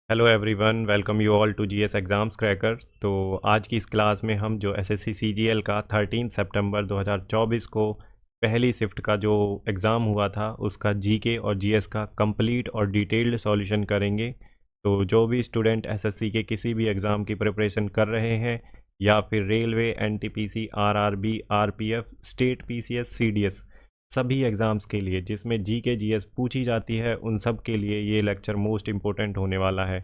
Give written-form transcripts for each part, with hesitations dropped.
Hello everyone, welcome you all to GS exams cracker. तो आज की इस क्लास में हम जो एसएससी सीजीएल का 13 सितंबर 2024 को पहली शिफ्ट का जो एग्ज़ाम हुआ था उसका जीके और जीएस का कंप्लीट और डिटेल्ड सॉल्यूशन करेंगे। तो जो भी स्टूडेंट एसएससी के किसी भी एग्ज़ाम की प्रिपरेशन कर रहे हैं या फिर railway, NTPC, RRB, RPF, state PCS, CDS, सभी एग्ज़ाम्स के लिए जिसमें जीके जीएस पूछी जाती है उन सब के लिए ये लेक्चर मोस्ट इम्पोर्टेंट होने वाला है।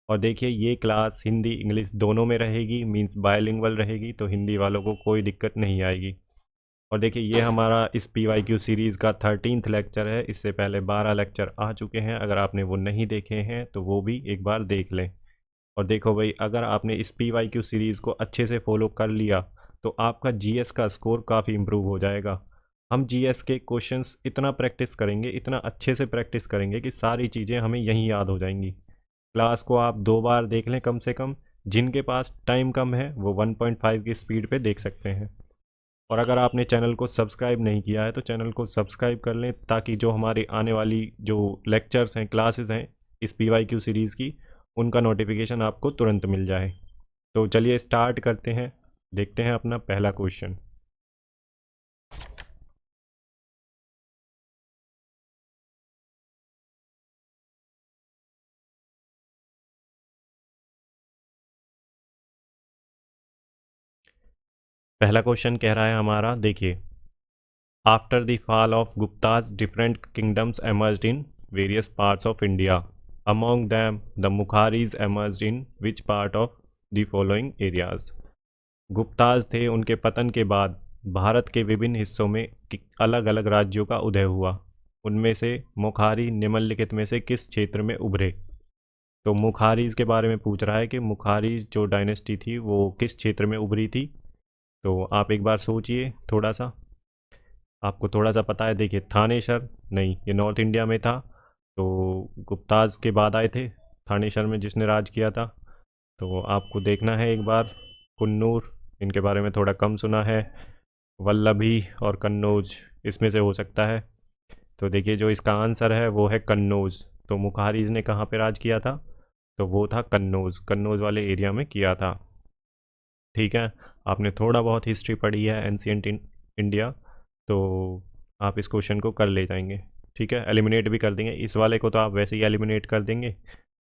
और देखिए, ये क्लास हिंदी इंग्लिश दोनों में रहेगी, मींस बायलिंगुअल रहेगी, तो हिंदी वालों को कोई दिक्कत नहीं आएगी। और देखिए, ये हमारा इस पीवाईक्यू सीरीज़ का 13th लेक्चर है। इससे पहले 12 लेक्चर आ चुके हैं, अगर आपने वो नहीं देखे हैं तो वो भी एक बार देख लें। और देखो भाई, अगर आपने इस पीवाईक्यू सीरीज़ को अच्छे से फॉलो कर लिया तो आपका जीएस का स्कोर काफ़ी इम्प्रूव हो जाएगा। हम जीएस के क्वेश्चंस इतना प्रैक्टिस करेंगे, इतना अच्छे से प्रैक्टिस करेंगे कि सारी चीज़ें हमें यहीं याद हो जाएंगी। क्लास को आप 2 बार देख लें कम से कम। जिनके पास टाइम कम है वो 1.5 की स्पीड पे देख सकते हैं। और अगर आपने चैनल को सब्सक्राइब नहीं किया है तो चैनल को सब्सक्राइब कर लें, ताकि जो हमारी आने वाली जो लेक्चर्स हैं, क्लासेस हैं इस पीवाईक्यू सीरीज़ की, उनका नोटिफिकेशन आपको तुरंत मिल जाए। तो चलिए स्टार्ट करते हैं, देखते हैं अपना पहला क्वेश्चन। पहला क्वेश्चन कह रहा है हमारा, देखिए, after the fall of Gupta's different kingdoms emerged in various parts of India. Among them, the Mukharis emerged in which part of the following areas? Gupta's थे, उनके पतन के बाद भारत के विभिन्न हिस्सों में अलग अलग राज्यों का उदय हुआ। उनमें से मुखारी निम्नलिखित में से किस क्षेत्र में उभरे? तो मुखारीज के बारे में पूछ रहा है कि मुखारीज जो डायनेस्टी थी वो किस क्षेत्र में उभरी थी। तो आप एक बार सोचिए थोड़ा सा, आपको थोड़ा सा पता है। देखिए, थानेसर नहीं, ये नॉर्थ इंडिया में था। तो गुप्ताज के बाद आए थे थानेसर में जिसने राज किया था। तो आपको देखना है एक बार। कुन्नूर, इनके बारे में थोड़ा कम सुना है। वल्लभी और कन्नौज, इसमें से हो सकता है। तो देखिए, जो इसका आंसर है वो है कन्नौज। तो मुखारीज ने कहाँ पे राज किया था? तो वो था कन्नौज, कन्नौज वाले एरिया में किया था। ठीक है, आपने थोड़ा बहुत हिस्ट्री पढ़ी है, एंशियंट इंडिया, तो आप इस क्वेश्चन को कर ले जाएंगे। ठीक है, एलिमिनेट भी कर देंगे इस वाले को, तो आप वैसे ही एलिमिनेट कर देंगे।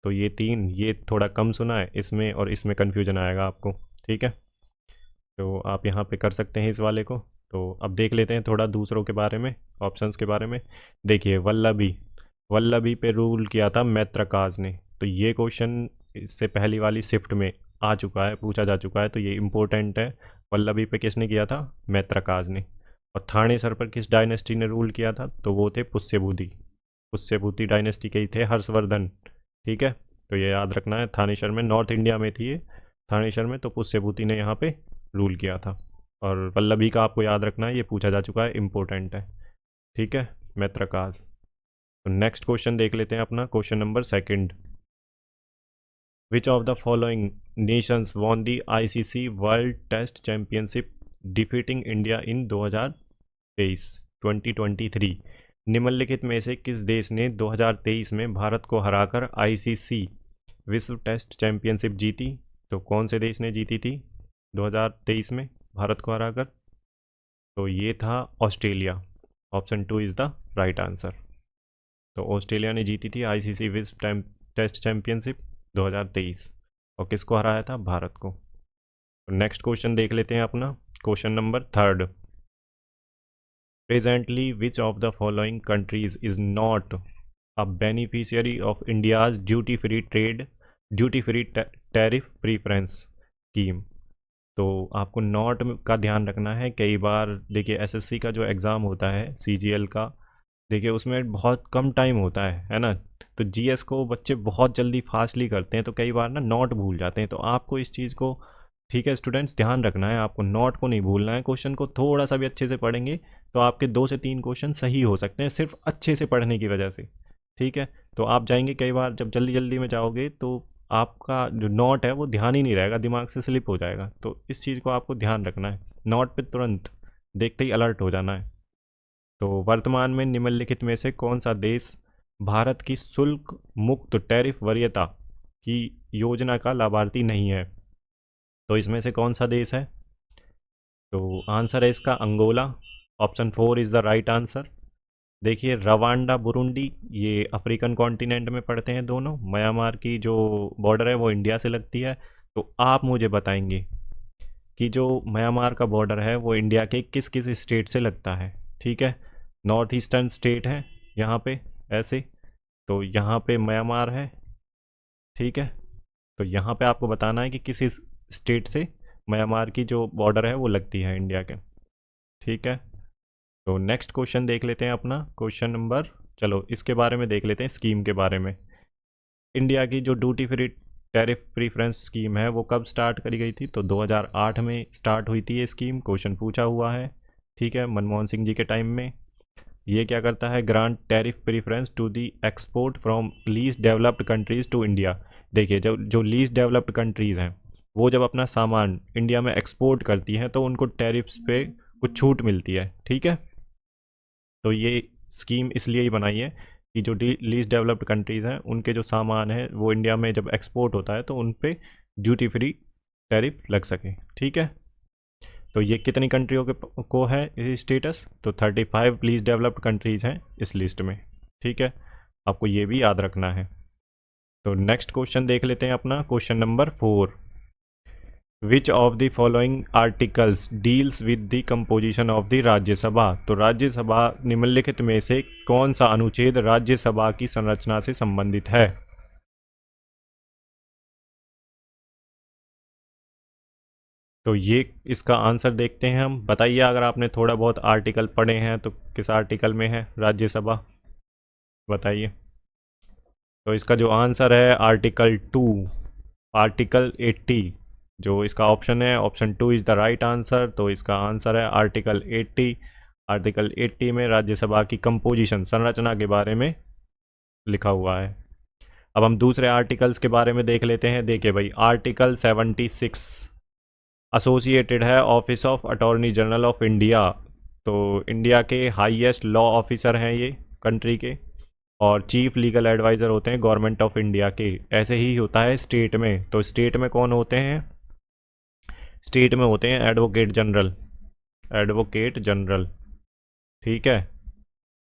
तो ये तीन, ये थोड़ा कम सुना है इसमें, और इसमें कन्फ्यूजन आएगा आपको। ठीक है, तो आप यहाँ पे कर सकते हैं इस वाले को। तो अब देख लेते हैं थोड़ा दूसरों के बारे में, ऑप्शंस के बारे में। देखिए, वल्लभी, वल्लभी पे रूल किया था मैत्रकाज ने। तो ये क्वेश्चन इससे पहली वाली शिफ्ट में आ चुका है, पूछा जा चुका है, तो ये इम्पोर्टेंट है। वल्लभी पे किसने किया था? मैत्रकाज ने। और थानेसर पर किस डायनेस्टी ने रूल किया था? तो वो थे पुष्यभूति। पुष्यभूति डायनेस्टी के ही थे हर्षवर्धन। ठीक है, तो ये याद रखना है। थानेसर में, नॉर्थ इंडिया में थी ये, थानेसर में, तो पुष्यभूति ने यहाँ पे रूल किया था। और वल्लभी का आपको याद रखना है, ये पूछा जा चुका है, इम्पोर्टेंट है। ठीक है, मैत्रकाज। तो नेक्स्ट क्वेश्चन देख लेते हैं अपना, question number second. Which of the following nations won the ICC world test championship defeating India in 2023 2023? निम्नलिखित में से किस देश ने 2023 में भारत को हराकर आईसीसी विश्व टेस्ट चैंपियनशिप जीती? तो कौन से देश ने जीती थी 2023 में भारत को हराकर? तो ये था Australia. Option 2 is the right answer. तो ऑस्ट्रेलिया ने जीती थी आईसीसी विश्व टेस्ट चैंपियनशिप 2023, और किसको हराया था? भारत को। तो नेक्स्ट क्वेश्चन देख लेते हैं अपना, question number third. Presently which of the following countries is not a beneficiary of India's duty free tariff preference scheme? तो आपको नॉट का ध्यान रखना है। कई बार देखिए, एसएससी का जो एग्ज़ाम होता है सीजीएल का, देखिए उसमें बहुत कम टाइम होता है ना। तो जीएस को बच्चे बहुत जल्दी फास्टली करते हैं, तो कई बार ना नॉट भूल जाते हैं। तो आपको इस चीज़ को, ठीक है स्टूडेंट्स, ध्यान रखना है, आपको नॉट को नहीं भूलना है। क्वेश्चन को थोड़ा सा भी अच्छे से पढ़ेंगे तो आपके 2 से 3 क्वेश्चन सही हो सकते हैं, सिर्फ अच्छे से पढ़ने की वजह से। ठीक है, तो आप जाएंगे, कई बार जब जल्दी जल्दी में जाओगे तो आपका जो नॉट है वो ध्यान ही नहीं रहेगा, दिमाग से स्लिप हो जाएगा। तो इस चीज़ को आपको ध्यान रखना है, नॉट पे तुरंत देखते ही अलर्ट हो जाना है। तो वर्तमान में निम्नलिखित में से कौन सा देश भारत की शुल्क मुक्त टैरिफ वरीयता की योजना का लाभार्थी नहीं है। तो इसमें से कौन सा देश है? तो आंसर है इसका Angola. Option 4 is the right answer. देखिए रवांडा बुरुंडी ये अफ्रीकन कॉन्टिनेंट में पड़ते हैं दोनों। म्यांमार की जो बॉर्डर है वो इंडिया से लगती है। तो आप मुझे बताएंगे कि जो म्यांमार का बॉर्डर है वो इंडिया के किस किस स्टेट से लगता है। ठीक है, नॉर्थ ईस्टर्न स्टेट है यहाँ पे ऐसे, तो यहाँ पे म्यांमार है। ठीक है, तो यहाँ पे आपको बताना है कि किस स्टेट से म्यांमार की जो बॉर्डर है वो लगती है इंडिया के। ठीक है, तो नेक्स्ट क्वेश्चन देख लेते हैं अपना क्वेश्चन नंबर, चलो इसके बारे में देख लेते हैं स्कीम के बारे में। इंडिया की जो duty free tariff preference scheme है वो कब स्टार्ट करी गई थी? तो 2008 में स्टार्ट हुई थी ये स्कीम, क्वेश्चन पूछा हुआ है। ठीक है, मनमोहन सिंह जी के टाइम में। ये क्या करता है? Grant tariff preference to the export from least developed countries to India. देखिए जब जो लीस्ट डेवलप्ड कंट्रीज़ हैं वो जब अपना सामान इंडिया में एक्सपोर्ट करती हैं तो उनको टैरिफ्स पे कुछ छूट मिलती है। ठीक है, तो ये स्कीम इसलिए ही बनाई है कि जो लीस्ट डेवलप्ड कंट्रीज़ हैं उनके जो सामान है वो इंडिया में जब एक्सपोर्ट होता है तो उन पे ड्यूटी फ्री टैरिफ लग सके। ठीक है, तो ये कितनी कंट्रियों के को है ये स्टेटस? तो 35 लीस्ट डेवलप्ड कंट्रीज़ हैं इस लिस्ट में। ठीक है, आपको ये भी याद रखना है। तो नेक्स्ट क्वेश्चन देख लेते हैं अपना question number 4। Which of the following articles deals with the composition of the Rajya Sabha? तो राज्यसभा निम्नलिखित में से कौन सा अनुच्छेद राज्यसभा की संरचना से संबंधित है? तो ये इसका आंसर देखते हैं हम। बताइए अगर आपने थोड़ा बहुत आर्टिकल पढ़े हैं तो किस आर्टिकल में है राज्यसभा, बताइए। तो इसका जो आंसर है आर्टिकल 2, आर्टिकल 80। जो इसका ऑप्शन है option 2 is the right answer. तो इसका आंसर है आर्टिकल 80। आर्टिकल 80 में राज्यसभा की कंपोजिशन संरचना के बारे में लिखा हुआ है। अब हम दूसरे आर्टिकल्स के बारे में देख लेते हैं। देखिए भाई आर्टिकल 76 एसोसिएटेड है office of attorney general of India. तो इंडिया के हाईएस्ट लॉ ऑफिसर हैं ये कंट्री के, और चीफ लीगल एडवाइज़र होते हैं गवर्नमेंट ऑफ इंडिया के। ऐसे ही होता है स्टेट में। तो स्टेट में कौन होते हैं? स्टेट में होते हैं एडवोकेट जनरल, एडवोकेट जनरल। ठीक है,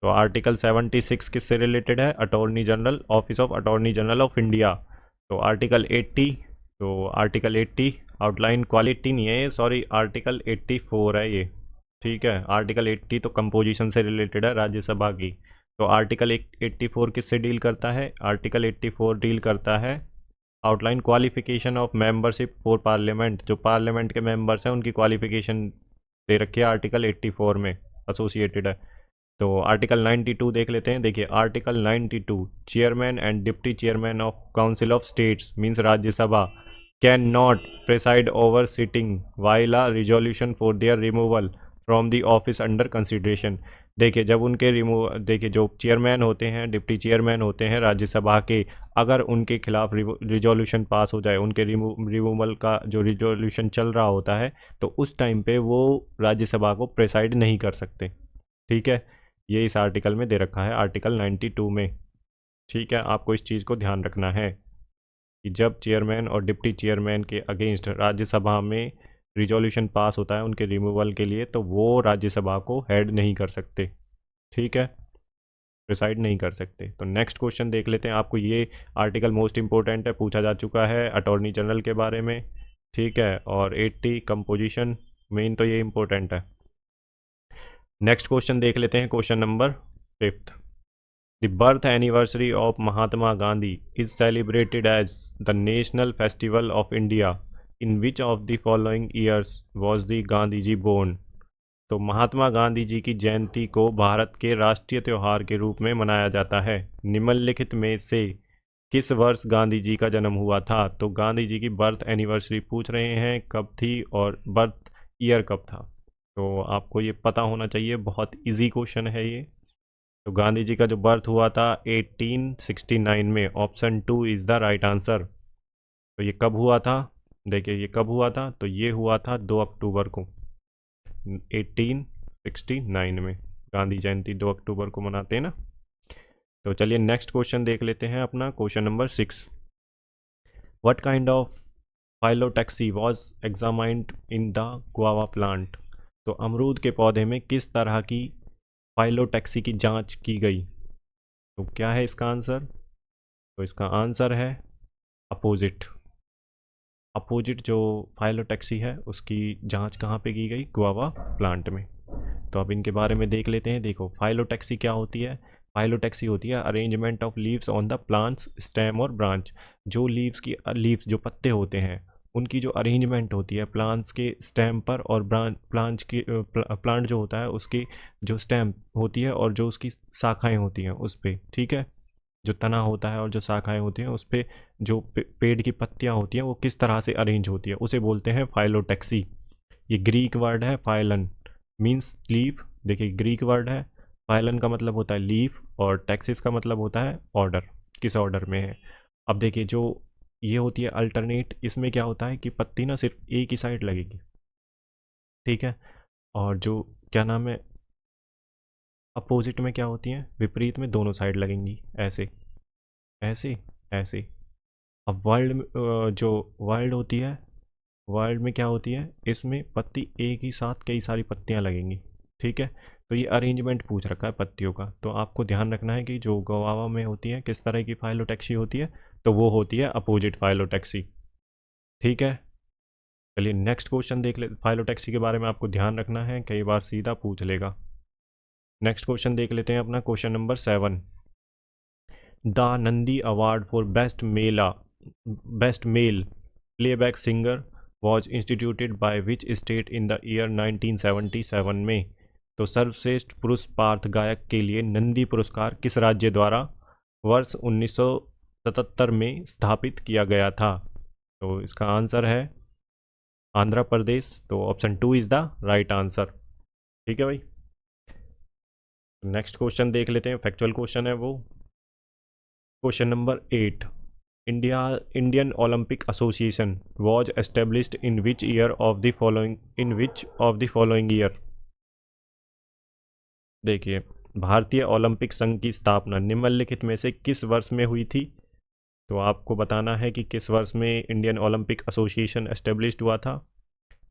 तो आर्टिकल 76 किससे रिलेटेड है? Attorney general, office of attorney general of India. तो आर्टिकल 80, तो आर्टिकल 80 आउटलाइन क्वालिटी नहीं है ये, सॉरी, आर्टिकल 84 है ये। ठीक है, आर्टिकल 80 तो कंपोजिशन से रिलेटेड है राज्यसभा की। तो आर्टिकल 84 किससे डील करता है? आर्टिकल 84 डील करता है outline qualification of membership for parliament. जो पार्लियामेंट के मेंबर्स हैं उनकी क्वालिफिकेशन दे रखी है आर्टिकल 84 में, एसोसिएटेड है। तो आर्टिकल 92 देख लेते हैं। देखिए article 92, chairman and deputy chairman of council of states means Rajya Sabha can not preside over sitting while a resolution for their removal from the office under consideration. देखिए जब उनके देखिए जो चेयरमैन होते हैं, डिप्टी चेयरमैन होते हैं राज्यसभा के, अगर उनके खिलाफ रिजोल्यूशन पास हो जाए, उनके रिमूवल का जो रिजोल्यूशन चल रहा होता है, तो उस टाइम पे वो राज्यसभा को प्रेसाइड नहीं कर सकते। ठीक है, ये इस आर्टिकल में दे रखा है आर्टिकल 92 में। ठीक है, आपको इस चीज़ को ध्यान रखना है कि जब चेयरमैन और डिप्टी चेयरमैन के अगेंस्ट राज्यसभा में रिजोल्यूशन पास होता है उनके रिमूवल के लिए, तो वो राज्यसभा को हेड नहीं कर सकते। ठीक है, प्रिसाइड नहीं कर सकते। तो नेक्स्ट क्वेश्चन देख लेते हैं। आपको ये आर्टिकल मोस्ट इंपॉर्टेंट है, पूछा जा चुका है अटॉर्नी जनरल के बारे में। ठीक है, और 80 कंपोजिशन मेन तो ये इंपॉर्टेंट है। नेक्स्ट क्वेश्चन देख लेते हैं, question number 5। The birth anniversary of Mahatma Gandhi is celebrated as the national festival of India in which of the following years was the Gandhi ji born? तो महात्मा गांधी जी की जयंती को भारत के राष्ट्रीय त्यौहार के रूप में मनाया जाता है। निम्नलिखित में से किस वर्ष गांधी जी का जन्म हुआ था? तो गांधी जी की बर्थ एनिवर्सरी पूछ रहे हैं कब थी और बर्थ ईयर कब था। तो आपको ये पता होना चाहिए, बहुत इजी क्वेश्चन है ये। तो गांधी जी का जो बर्थ हुआ था 1869 में, option 2 is the right answer. तो ये कब हुआ था? देखिए ये कब हुआ था, तो ये हुआ था 2 अक्टूबर को 1869 में। गांधी जयंती 2 अक्टूबर को मनाते हैं ना। तो चलिए नेक्स्ट क्वेश्चन देख लेते हैं अपना question number 6। What kind of phyllotaxy was examined in the guava plant. तो अमरूद के पौधे में किस तरह की फाइलोटैक्सी की जांच की गई। तो क्या है इसका आंसर। तो इसका आंसर है अपोजिट। अपोजिट जो फाइलोटैक्सी है उसकी जांच कहाँ पे की गई, गुआवा प्लांट में। तो अब इनके बारे में देख लेते हैं। देखो फाइलोटैक्सी क्या होती है। फाइलोटैक्सी होती है arrangement of leaves on the plants stem और ब्रांच। जो लीव्स जो पत्ते होते हैं उनकी जो अरेंजमेंट होती है प्लांट्स के स्टेम पर और प्लांट जो होता है उसकी जो स्टेम होती है और जो उसकी शाखाएं होती हैं उस पर, ठीक है, जो तना होता है और जो शाखाएं होती हैं उस पर जो पेड़ की पत्तियां होती हैं वो किस तरह से अरेंज होती है उसे बोलते हैं फाइलोटैक्सी। ये ग्रीक वर्ड है फाइलन, मीन्स लीफ। देखिए ग्रीक वर्ड है, फाइलन का मतलब होता है लीफ और टैक्सिस का मतलब होता है ऑर्डर, किस ऑर्डर में है। अब देखिए जो ये होती है अल्टरनेट, इसमें क्या होता है कि पत्ती ना सिर्फ एक ही साइड लगेगी, ठीक है, और जो क्या नाम है अपोजिट में क्या होती हैं, विपरीत में दोनों साइड लगेंगी, ऐसे ऐसे ऐसे। अब जो वर्ल्ड होती है, वर्ल्ड में क्या होती है, इसमें पत्ती एक ही साथ कई सारी पत्तियां लगेंगी, ठीक है। तो ये अरेंजमेंट पूछ रखा है पत्तियों का, तो आपको ध्यान रखना है कि जो गवावा में होती है किस तरह की फाइलोटैक्सी होती है, तो वो होती है अपोजिट फाइलोटैक्सी, ठीक है। चलिए नेक्स्ट क्वेश्चन देख ले। फाइलोटैक्सी के बारे में आपको ध्यान रखना है, कई बार सीधा पूछ लेगा। नेक्स्ट क्वेश्चन देख लेते हैं अपना, question number 7। The Nandi award for best male playback singer was instituted by which state in the year 1977 में। तो सर्वश्रेष्ठ पुरुष पार्थ गायक के लिए नंदी पुरस्कार किस राज्य द्वारा वर्ष 1977 में स्थापित किया गया था। तो इसका आंसर है आंध्र प्रदेश। तो option 2 is the right answer, ठीक है भाई। नेक्स्ट क्वेश्चन देख लेते हैं, फैक्चुअल क्वेश्चन है वो। Question number 8। Indian Olympic association was established in which of the following year। देखिए भारतीय ओलंपिक संघ की स्थापना निम्नलिखित में से किस वर्ष में हुई थी। तो आपको बताना है कि किस वर्ष में इंडियन ओलंपिक एसोसिएशन एस्टेब्लिश्ड हुआ था।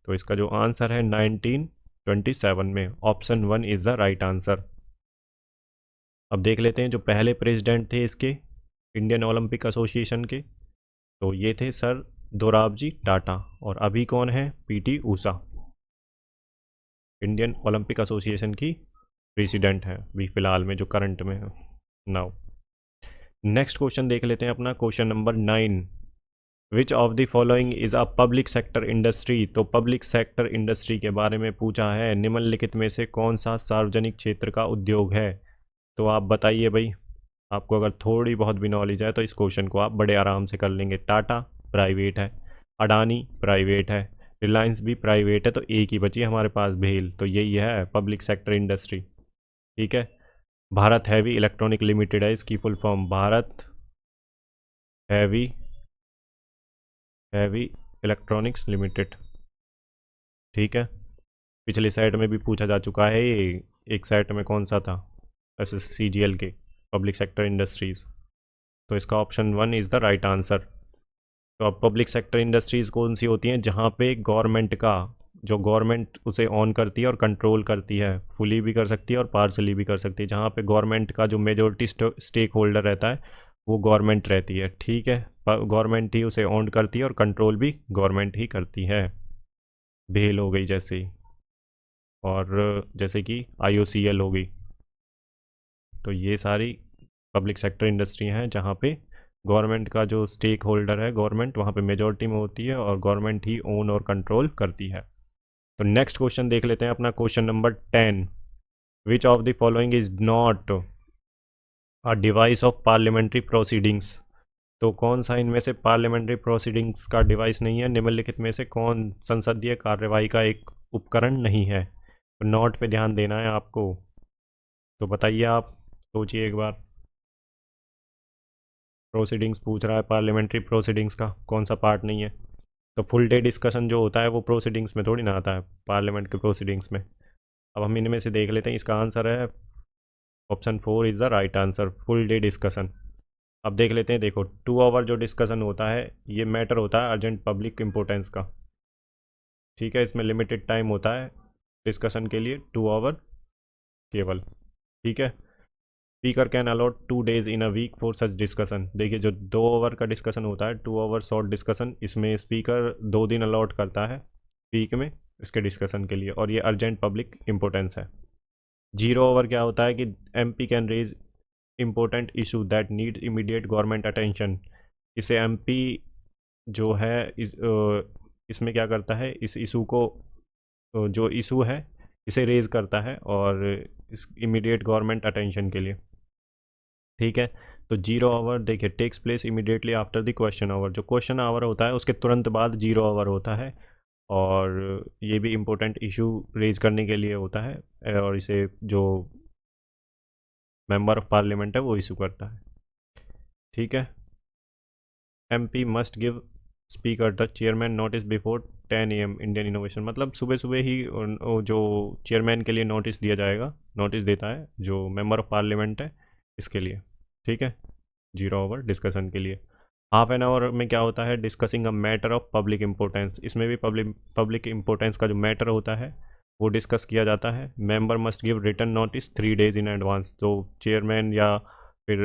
तो इसका जो आंसर है 1927 में। Option 1 is the right answer. अब देख लेते हैं जो पहले प्रेसिडेंट थे इसके इंडियन ओलंपिक एसोसिएशन के, तो ये थे सर दोराबजी टाटा, और अभी कौन है, PT Usha Indian Olympic association की प्रेसिडेंट है अभी फ़िलहाल में, जो करंट में है नाउ। नेक्स्ट क्वेश्चन देख लेते हैं अपना, question number 9। Which of the following is a public sector industry. तो पब्लिक सेक्टर इंडस्ट्री के बारे में पूछा है, निम्नलिखित में से कौन सा सार्वजनिक क्षेत्र का उद्योग है। तो आप बताइए भाई, आपको अगर थोड़ी बहुत भी नॉलेज है तो इस क्वेश्चन को आप बड़े आराम से कर लेंगे। टाटा प्राइवेट है, अडानी प्राइवेट है, रिलायंस भी प्राइवेट है, तो एक ही बची है हमारे पास भेल, तो यही है पब्लिक सेक्टर इंडस्ट्री, ठीक है। भारत हैवी इलेक्ट्रॉनिक लिमिटेड है इसकी full form, Bharat heavy heavy electronics limited, ठीक है। पिछले सेट में भी पूछा जा चुका है ये, एक सेट में कौन सा था, SSCGL के पब्लिक सेक्टर इंडस्ट्रीज़। तो इसका option 1 is the right answer. तो अब पब्लिक सेक्टर इंडस्ट्रीज़ कौन सी होती हैं, जहाँ पे गवर्नमेंट का, जो गवर्नमेंट उसे ऑन करती है और कंट्रोल करती है, फुली भी कर सकती है और पार्सली भी कर सकती है, जहाँ पे गवर्नमेंट का जो मेजोरिटी स्टेक होल्डर रहता है वो गवर्नमेंट रहती है, ठीक है। गवर्नमेंट ही उसे ऑन करती है और कंट्रोल भी गवर्नमेंट ही करती है। भेल हो गई जैसे ही, और जैसे कि IOCL हो गई, तो ये सारी पब्लिक सेक्टर इंडस्ट्री हैं जहाँ पे गवर्नमेंट का जो स्टेक होल्डर है, गवर्नमेंट वहाँ पे मेजॉरिटी में होती है और गवर्नमेंट ही ओन और कंट्रोल करती है। तो नेक्स्ट क्वेश्चन देख लेते हैं अपना, question number 10। Which of the following is not a device of parliamentary proceedings. तो कौन सा इनमें से पार्लियामेंट्री प्रोसीडिंग्स का डिवाइस नहीं है, निम्नलिखित में से कौन संसदीय कार्यवाही का एक उपकरण नहीं है। तो नोट पे ध्यान देना है आपको, तो बताइए आप, सोचिए एक बार। प्रोसीडिंग्स पूछ रहा है, पार्लियामेंट्री प्रोसीडिंग्स का कौन सा पार्ट नहीं है। तो फुल डे डिस्कशन जो होता है वो प्रोसीडिंग्स में थोड़ी ना आता है, पार्लियामेंट के प्रोसीडिंग्स में। अब हम इनमें से देख लेते हैं, इसका आंसर है option 4 is the right answer, full day discussion. अब देख लेते हैं, देखो 2 आवर जो डिस्कशन होता है ये मैटर होता है अर्जेंट पब्लिक इम्पोर्टेंस का, ठीक है। इसमें लिमिटेड टाइम होता है डिस्कशन के लिए, 2 आवर केवल, ठीक है। Speaker can allot 2 days in a week for such discussion. देखिए जो 2 आवर का डिस्कशन होता है, 2 आवर शॉर्ट डिस्कशन, इसमें स्पीकर 2 दिन अलॉट करता है वीक में इसके डिस्कशन के लिए, और ये अर्जेंट पब्लिक इम्पोर्टेंस है। 0 आवर क्या होता है कि MP can raise important issue that need immediate government attention. इसे MP जो है इसमें क्या करता है, इस इशू को, जो इशू है इसे रेज करता है और इस इमीडिएट गवर्नमेंट अटेंशन के लिए, ठीक है। तो 0 आवर देखिए takes place immediately after the question hour. जो क्वेश्चन आवर होता है उसके तुरंत बाद 0 आवर होता है, और ये भी इम्पोर्टेंट इशू रेज करने के लिए होता है, और इसे जो मेंबर ऑफ पार्लियामेंट है वो इशू करता है, ठीक है। MP must give speaker the chairman notice before 10 AM Indian innovation. मतलब सुबह सुबह ही जो चेयरमैन के लिए नोटिस दिया जाएगा, नोटिस देता है जो मेंबर ऑफ पार्लियामेंट है इसके लिए, ठीक है। 0 आवर डिस्कशन के लिए। हाफ एन आवर में क्या होता है, discussing a matter of public importance. इसमें भी पब्लिक इंपॉर्टेंस का जो मैटर होता है वो डिस्कस किया जाता है। Member must give written notice 3 days in advance. तो चेयरमैन या फिर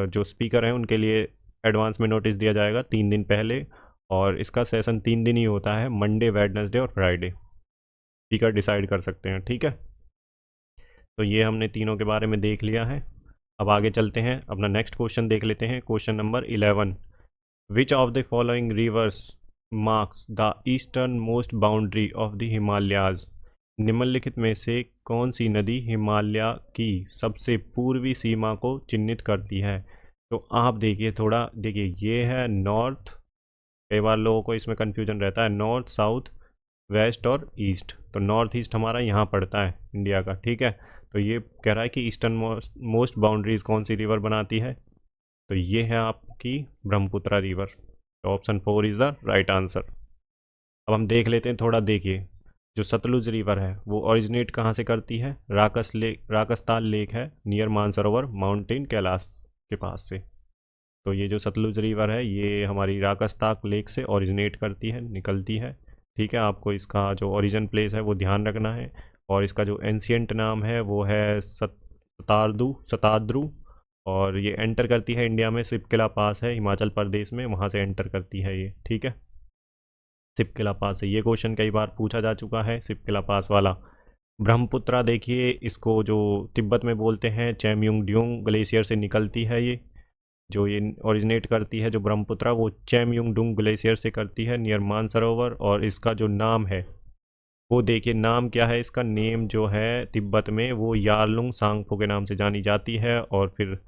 जो स्पीकर हैं उनके लिए एडवांस में नोटिस दिया जाएगा 3 दिन पहले, और इसका सेशन 3 दिन ही होता है, मंडे, वेडनेसडे और फ्राइडे। स्पीकर डिसाइड कर सकते हैं, ठीक है। तो ये हमने तीनों के बारे में देख लिया है। अब आगे चलते हैं, अपना नेक्स्ट क्वेश्चन देख लेते हैं। Question number 11, which of the following rivers marks the eastern most boundary of the Himalayas. निम्नलिखित में से कौन सी नदी हिमालय की सबसे पूर्वी सीमा को चिन्हित करती है। तो आप देखिए, थोड़ा देखिए, ये है नॉर्थ, कई बार लोगों को इसमें कन्फ्यूजन रहता है नॉर्थ, साउथ, वेस्ट और ईस्ट। तो नॉर्थ ईस्ट हमारा यहाँ पड़ता है इंडिया का, ठीक है। तो ये कह रहा है कि ईस्टर्न मोस्ट बाउंड्रीज कौन सी रिवर बनाती है, तो ये है आपकी ब्रह्मपुत्र रिवर। तो option 4 is the right answer. अब हम देख लेते हैं, थोड़ा देखिए, जो सतलुज रिवर है वो ओरिजिनेट कहाँ से करती है, राकसताल लेक है नियर मानसरोवर माउंटेन कैलाश के पास से। तो ये जो सतलुज रिवर है ये हमारी राकसताक लेक से ओरिजिनेट करती है, निकलती है, ठीक है। आपको इसका जो ओरिजिन प्लेस है वो ध्यान रखना है, और इसका जो एंशियंट नाम है वो है सताद्रु, और ये एंटर करती है इंडिया में, सिपकिला पास है हिमाचल प्रदेश में, वहाँ से एंटर करती है ये, ठीक है। सिपकिला पास है, ये क्वेश्चन कई बार पूछा जा चुका है सिपकिला पास वाला। ब्रह्मपुत्रा देखिए, इसको जो तिब्बत में बोलते हैं चैमयुंग ड्यूंग ग्लेशियर से निकलती है ये, जो ये ओरिजिनेट करती है जो ब्रह्मपुत्रा वो चैमयुंग डुंग ग्लेशियर से करती है नियर मानसरोवर। और इसका जो नाम है वो देखिए, नाम क्या है इसका, नेम जो है तिब्बत में वो यारलुंग सांगपो के नाम से जानी जाती है। और फिर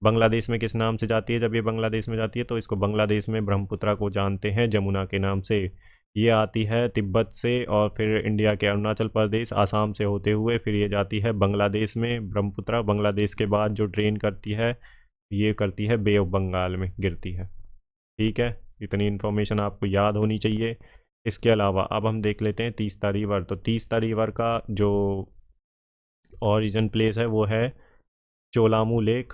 बांग्लादेश में किस नाम से जाती है, जब ये बांग्लादेश में जाती है तो इसको बांग्लादेश में ब्रह्मपुत्रा को जानते हैं जमुना के नाम से। ये आती है तिब्बत से, और फिर इंडिया के अरुणाचल प्रदेश, आसाम से होते हुए फिर ये जाती है बांग्लादेश में। ब्रह्मपुत्रा बांग्लादेश के बाद जो ड्रेन करती है ये करती है बे ऑफ बंगाल में गिरती है, ठीक है। इतनी इन्फॉर्मेशन आपको याद होनी चाहिए। इसके अलावा अब हम देख लेते हैं तीस्ता रिवर। तो तीस्ता रिवर का जो ओरिजिन प्लेस है वो है चोलामू लेक,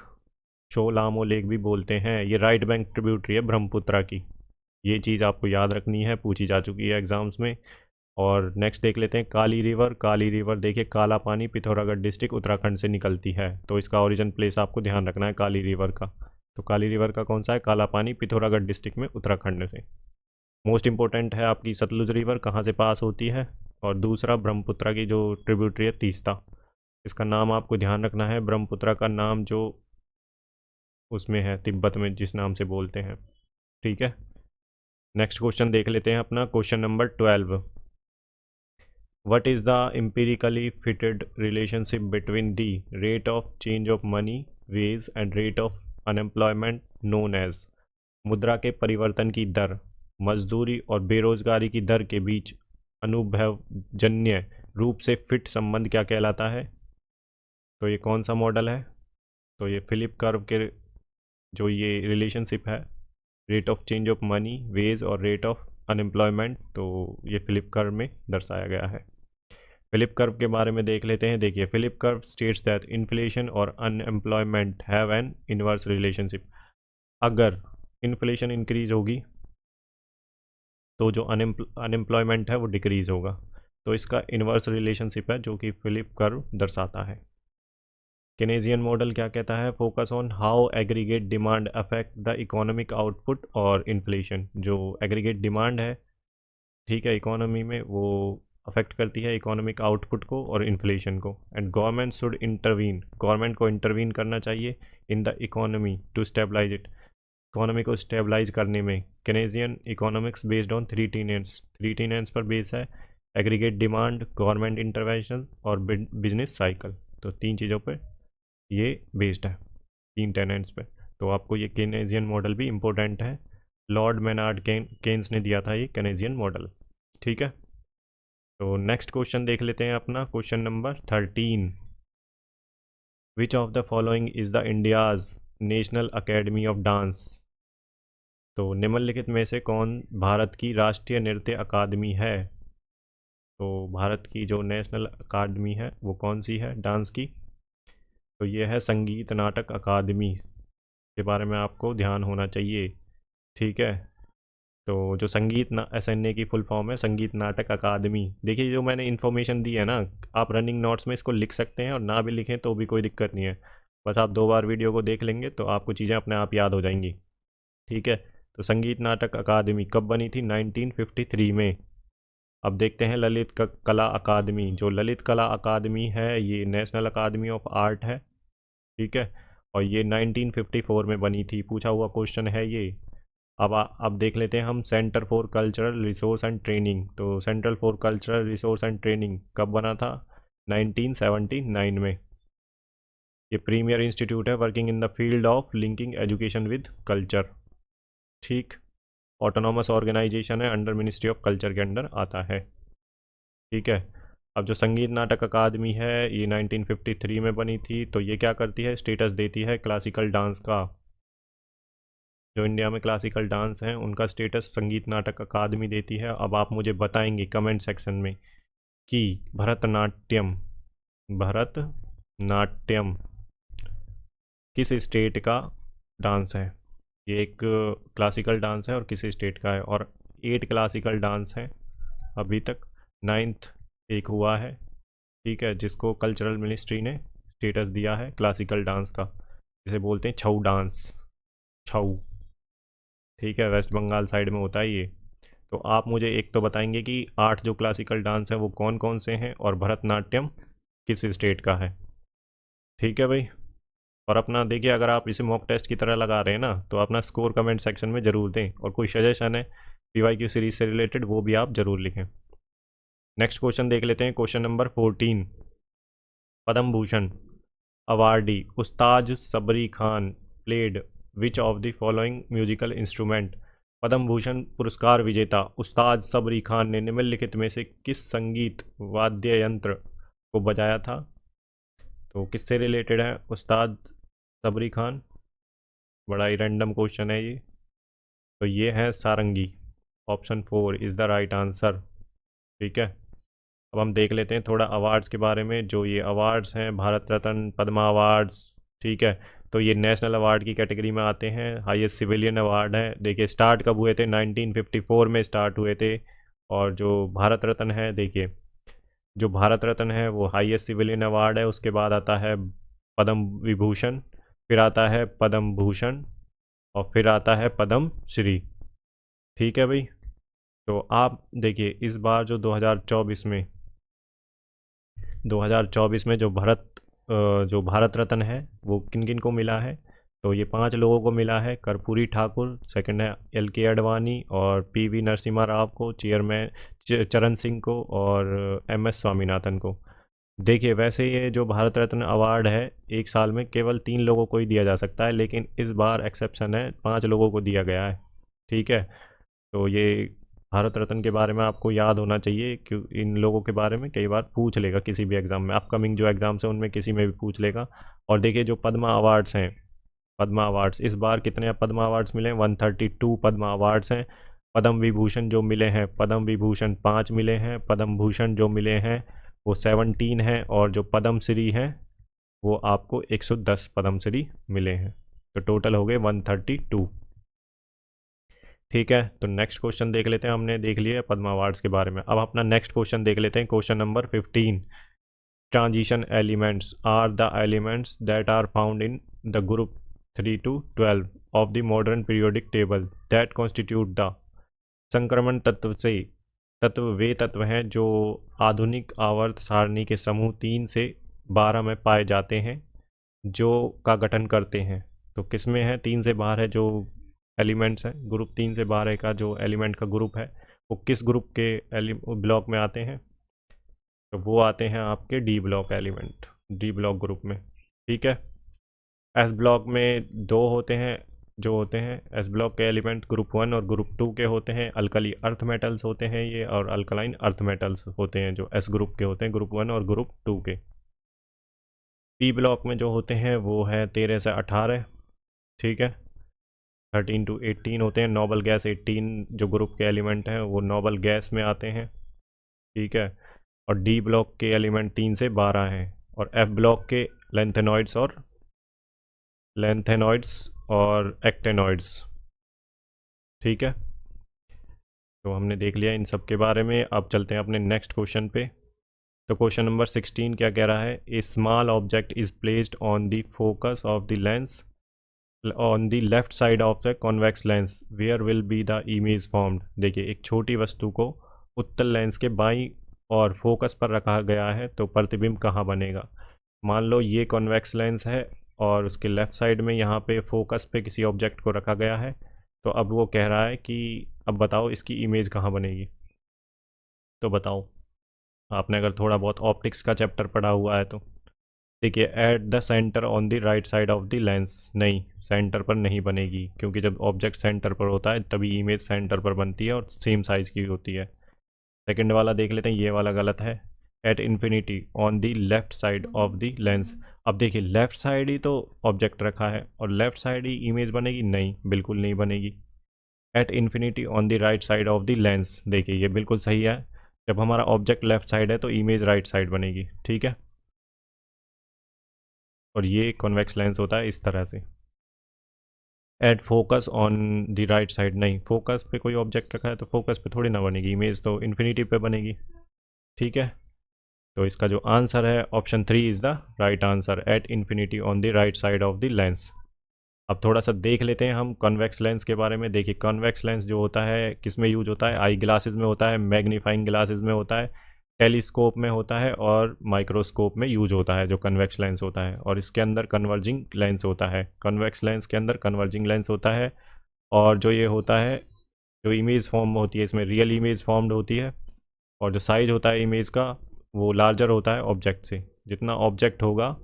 चोलामो लेक भी बोलते हैं। ये राइट बैंक ट्रिब्यूटरी है ब्रह्मपुत्रा की, ये चीज़ आपको याद रखनी है, पूछी जा चुकी है एग्जाम्स में। और नेक्स्ट देख लेते हैं काली रिवर। काली रिवर देखिए, काला पानी पिथौरागढ़ डिस्ट्रिक्ट उत्तराखंड से निकलती है, तो इसका ओरिजिन प्लेस आपको ध्यान रखना है काली रिवर का। तो काली रिवर का कौन सा है, काला पानी पिथौरागढ़ डिस्ट्रिक्ट में उत्तराखंड से। मोस्ट इंपॉर्टेंट है आपकी सतलुज रिवर कहाँ से पास होती है, और दूसरा ब्रह्मपुत्रा की जो ट्रिब्यूटरी है तीस्ता, इसका नाम आपको ध्यान रखना है। ब्रह्मपुत्रा का नाम जो उसमें है तिब्बत में जिस नाम से बोलते हैं, ठीक है। नेक्स्ट क्वेश्चन देख लेते हैं अपना, question number 12, what is the empirically fitted relationship between the rate of change of money, wage and rate of unemployment known as। मुद्रा के परिवर्तन की दर, मजदूरी और बेरोजगारी की दर के बीच अनुभवजन्य रूप से फिट संबंध क्या कहलाता है। तो ये कौन सा मॉडल है, तो ये फिलिप कर्व के जो ये रिलेशनशिप है, rate of change of money, wage और रेट ऑफ अनएम्प्लॉयमेंट, तो ये फिलिप कर्व में दर्शाया गया है। फिलिप कर्व के बारे में देख लेते हैं। देखिए, Phillips curve states that inflation और unemployment have an inverse relationship. अगर इन्फ्लेशन इंक्रीज होगी तो जो अनएम्प्लॉयमेंट है वो डिक्रीज होगा। तो इसका इन्वर्स रिलेशनशिप है जो कि फिलिप कर्व दर्शाता है। केनेजियन मॉडल क्या कहता है? Focus on how aggregate demand affect the economic output और इन्फ्लेशन। जो एग्रीगेट डिमांड है, ठीक है, इकोनॉमी में, वो अफेक्ट करती है इकोनॉमिक आउटपुट को और इन्फ्लेशन को। And government should intervene, government को इंटरवीन करना चाहिए in the economy to stabilize it, economy को स्टेबलाइज करने में। Keynesian economics based on three tenets पर बेस है: एग्रीगेट डिमांड, गवर्नमेंट इंटरवेंशन और बिजनेस साइकिल। तो तीन चीज़ों पर ये बेस्ड है, तीन टेनेंट्स पे। तो आपको ये केनेजियन मॉडल भी इम्पोर्टेंट है। लॉर्ड मेनार्ड केन्स ने दिया था ये केनेजियन मॉडल, ठीक है। तो नेक्स्ट क्वेश्चन देख लेते हैं अपना, question number 13। Which of the following is the India's national academy of dance? तो निम्नलिखित में से कौन भारत की राष्ट्रीय नृत्य अकादमी है? तो भारत की जो नेशनल अकादमी है वो कौन सी है डांस की? तो ये है संगीत नाटक अकादमी, के बारे में आपको ध्यान होना चाहिए, ठीक है। तो जो SNA की फुल फॉर्म है संगीत नाटक अकादमी। देखिए जो मैंने इन्फॉर्मेशन दी है ना, आप रनिंग नोट्स में इसको लिख सकते हैं और ना भी लिखें तो भी कोई दिक्कत नहीं है। बस आप 2 बार वीडियो को देख लेंगे तो आपको चीज़ें अपने आप याद हो जाएंगी, ठीक है। तो संगीत नाटक अकादमी कब बनी थी? 1953 में। अब देखते हैं ललित कला अकादमी। जो ललित कला अकादमी है ये नेशनल अकादमी ऑफ आर्ट है, ठीक है, और ये 1954 में बनी थी। पूछा हुआ क्वेश्चन है ये। अब देख लेते हैं हम centre for cultural resource and training. तो central for cultural resource and training कब बना था? 1979 में। ये प्रीमियर इंस्टीट्यूट है working in the field of linking education with culture, ठीक। ऑटोनॉमस ऑर्गेनाइजेशन है, अंडर मिनिस्ट्री ऑफ कल्चर के अंडर आता है, ठीक है। अब जो संगीत नाटक अकादमी है ये 1953 में बनी थी। तो ये क्या करती है? स्टेटस देती है क्लासिकल डांस का। जो इंडिया में क्लासिकल डांस हैं उनका स्टेटस संगीत नाटक अकादमी देती है। अब आप मुझे बताएंगे कमेंट सेक्शन में कि भरतनाट्यम किस स्टेट का डांस है? ये एक क्लासिकल डांस है और किस स्टेट का है? और 8 क्लासिकल डांस हैं अभी तक, 9th एक हुआ है, ठीक है, जिसको कल्चरल मिनिस्ट्री ने स्टेटस दिया है क्लासिकल डांस का, जिसे बोलते हैं छऊ डांस, छऊ, ठीक है, वेस्ट बंगाल साइड में होता है ये। तो आप मुझे एक तो बताएंगे कि 8 जो क्लासिकल डांस हैं वो कौन कौन से हैं और भरतनाट्यम किस स्टेट का है, ठीक है भाई। और अपना देखिए, अगर आप इसे मॉक टेस्ट की तरह लगा रहे हैं ना तो अपना स्कोर कमेंट सेक्शन में ज़रूर दें, और कोई सजेशन है PYQ सीरीज से रिलेटेड वो भी आप ज़रूर लिखें। नेक्स्ट क्वेश्चन देख लेते हैं, question number 14। Padma Bhushan awardee Ustad Sabri Khan played which of the following musical instrument? Padma Bhushan पुरस्कार विजेता उस्ताद सबरी खान ने निम्नलिखित में से किस संगीत वाद्य यंत्र को बजाया था? तो किससे रिलेटेड है उस्ताद सबरी खान? बड़ा ही रैंडम क्वेश्चन है ये। तो ये है sarangi, option 4 is the right answer, ठीक है। अब हम देख लेते हैं थोड़ा अवार्ड्स के बारे में। जो ये अवार्ड्स हैं, भारत रत्न, पद्मा अवार्ड्स, ठीक है, तो ये नेशनल अवार्ड की कैटेगरी में आते हैं। हाईएस्ट सिविलियन अवार्ड है। देखिए स्टार्ट कब हुए थे? 1954 में स्टार्ट हुए थे। और जो भारत रत्न है, देखिए जो भारत रत्न है वो हाईएस्ट सिविलियन अवार्ड है। उसके बाद आता है पद्म विभूषण, फिर आता है पद्म भूषण, और फिर आता है पद्म श्री, ठीक है भाई। तो आप देखिए इस बार जो 2024 में जो भारत रत्न है वो किन किन को मिला है? तो ये 5 लोगों को मिला है। कर्पूरी ठाकुर, सेकंड है LK आडवाणी, और PV नरसिम्हा राव को, चेयरमैन चरण सिंह को, और MS स्वामीनाथन को। देखिए वैसे ये जो भारत रत्न अवार्ड है एक साल में केवल 3 लोगों को ही दिया जा सकता है, लेकिन इस बार एक्सेप्शन है, 5 लोगों को दिया गया है, ठीक है। तो ये भारत रत्न के बारे में आपको याद होना चाहिए, क्यों इन लोगों के बारे में कई बार पूछ लेगा किसी भी एग्ज़ाम में, अपकमिंग जो एग्ज़ाम्स हैं उनमें किसी में भी पूछ लेगा। और देखिए जो पद्मा अवार्ड्स हैं, पद्मा अवार्ड्स इस बार कितने पद्मा अवार्ड्स मिले हैं? 132 पद्मा अवार्ड्स हैं। पद्म विभूषण जो मिले हैं, पद्म विभूषण 5 मिले हैं। पद्म भूषण जो मिले हैं वो 17 हैं, और जो पद्म श्री हैं वो आपको 110 पद्म श्री मिले हैं, तो टोटल हो गए 132। ठीक है, तो नेक्स्ट क्वेश्चन देख लेते हैं। हमने देख लिया पद्मा अवार्ड्स के बारे में। अब अपना नेक्स्ट क्वेश्चन देख लेते हैं, question number 15। Transition elements are the elements that are found in the group 3 to 12 of the modern periodic table that constitute the. संक्रमण तत्व वे तत्व हैं जो आधुनिक आवर्त सारणी के समूह 3 से 12 में पाए जाते हैं, जो का गठन करते हैं। तो किस में है? 3 से बाहर है जो एलिमेंट्स हैं, ग्रुप 3 से बाहर का जो एलिमेंट का ग्रुप है वो किस ग्रुप के ब्लॉक में आते हैं? तो वो आते हैं आपके D block element, D block group में। ठीक है, एस ब्लॉक में दो होते हैं, जो होते हैं एस ब्लॉक के एलिमेंट ग्रुप 1 और ग्रुप 2 के होते हैं। अल्कली अर्थ मेटल्स होते हैं ये, और अल्कलाइन अर्थ मेटल्स होते हैं जो एस ग्रुप के होते हैं, ग्रुप 1 और ग्रुप 2 के। पी ब्लॉक में जो होते हैं वो है 13 से 18। ठीक है, 13 to 18 होते हैं। नोबल गैस 18 जो ग्रुप के एलिमेंट हैं वो नोबल गैस में आते हैं। ठीक है, और डी ब्लॉक के एलिमेंट 3 से 12 हैं, और एफ ब्लॉक के लेंथेनॉइड्स और एक्टेनॉइड्स। ठीक है, तो हमने देख लिया इन सब के बारे में। अब चलते हैं अपने नेक्स्ट क्वेश्चन पे। तो क्वेश्चन नंबर 16 क्या कह रहा है? A small object is placed on the focus of the lens on the left side of the convex lens where will be the image formed. देखिए, एक छोटी वस्तु को उत्तल लेंस के बाईं और फोकस पर रखा गया है, तो प्रतिबिंब कहाँ बनेगा? मान लो ये कॉन्वेक्स लेंस है और उसके लेफ़्ट साइड में यहाँ पे फोकस पे किसी ऑब्जेक्ट को रखा गया है। तो अब वो कह रहा है कि अब बताओ इसकी इमेज कहाँ बनेगी। तो बताओ, आपने अगर थोड़ा बहुत ऑप्टिक्स का चैप्टर पढ़ा हुआ है तो। देखिए, at the centre on the right side of the lens, नहीं, सेंटर पर नहीं बनेगी, क्योंकि जब ऑब्जेक्ट सेंटर पर होता है तभी इमेज सेंटर पर बनती है और सेम साइज़ की होती है। सेकंड वाला देख लेते हैं, ये वाला गलत है। At infinity on the left side of the lens. अब देखिए, लेफ्ट साइड ही तो ऑब्जेक्ट रखा है और लेफ्ट साइड ही इमेज बनेगी? नहीं, बिल्कुल नहीं बनेगी। At infinity on the right side of the lens, देखिए ये बिल्कुल सही है। जब हमारा ऑब्जेक्ट लेफ्ट साइड है तो इमेज राइट साइड बनेगी। ठीक है, और ये कॉन्वेक्स लेंस होता है इस तरह से। At focus on the right side, नहीं, फोकस पे कोई ऑब्जेक्ट रखा है तो फोकस पे थोड़ी ना बनेगी इमेज, तो इन्फिनिटी पे बनेगी। ठीक है, तो इसका जो आंसर है option 3 is the right answer, at infinity on the right side of the lens. अब थोड़ा सा देख लेते हैं हम कॉन्वेक्स लेंस के बारे में। देखिए, कॉन्वेक्स लेंस जो होता है किस में यूज होता है? आई ग्लासेस में होता है, मैग्नीफाइंग ग्लासेस में होता है, टेलीस्कोप में होता है और माइक्रोस्कोप में यूज होता है जो कन्वेक्स लेंस होता है। और इसके अंदर कन्वर्जिंग लेंस होता है, कन्वेक्स लेंस के अंदर कन्वर्जिंग लेंस होता है। और जो ये होता है, जो इमेज फॉर्म होती है इसमें रियल इमेज फॉर्म्ड होती है, और जो साइज होता है इमेज का वो लार्जर होता है ऑब्जेक्ट से। जितना ऑब्जेक्ट होगा,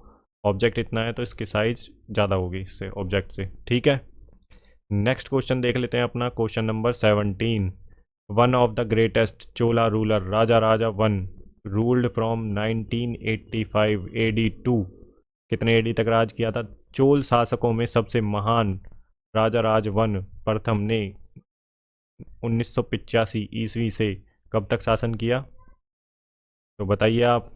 ऑब्जेक्ट इतना है तो इसकी साइज ज़्यादा होगी इससे, ऑब्जेक्ट से। ठीक है, नेक्स्ट क्वेश्चन देख लेते हैं अपना, question number 17। One of the greatest Chola ruler Raja Raja one ruled from 1985 AD to, कितने एडी तक राज किया था? चोल शासकों में सबसे महान राजा राज वन प्रथम ने 1985 ईस्वी से कब तक शासन किया? तो बताइए आप।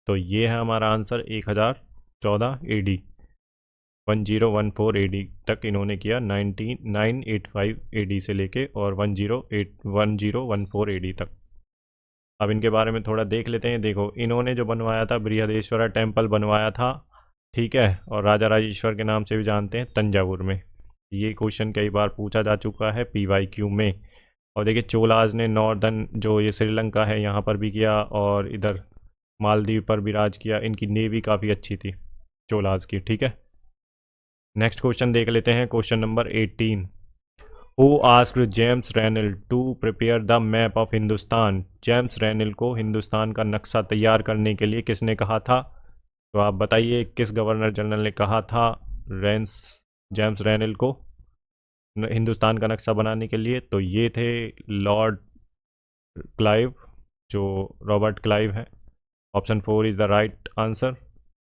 तो ये है हमारा आंसर, 1014 AD, 1014 AD तक इन्होंने किया, 985 AD से लेके और 1014 AD तक। अब इनके बारे में थोड़ा देख लेते हैं। देखो, इन्होंने जो बनवाया था बृहदेश्वरा टेम्पल बनवाया था। ठीक है, और राजा राजेश्वर के नाम से भी जानते हैं, तंजावुर में। ये क्वेश्चन कई बार पूछा जा चुका है PYQ में। और देखिए, चोलाज ने नॉर्दर्न जो ये श्रीलंका है यहाँ पर भी किया, और इधर मालदीव पर भी राज किया। इनकी नेवी काफ़ी अच्छी थी चोलाज की। ठीक है, नेक्स्ट क्वेश्चन देख लेते हैं, question number 18। Who asked James Rennell to prepare the map of Hindustan. James Rennell को हिंदुस्तान का नक्शा तैयार करने के लिए किसने कहा था? तो आप बताइए, किस गवर्नर जनरल ने कहा था जेम्स रेनल को हिंदुस्तान का नक्शा बनाने के लिए? तो ये थे लॉर्ड क्लाइव, जो रॉबर्ट क्लाइव है। Option 4 is the right answer.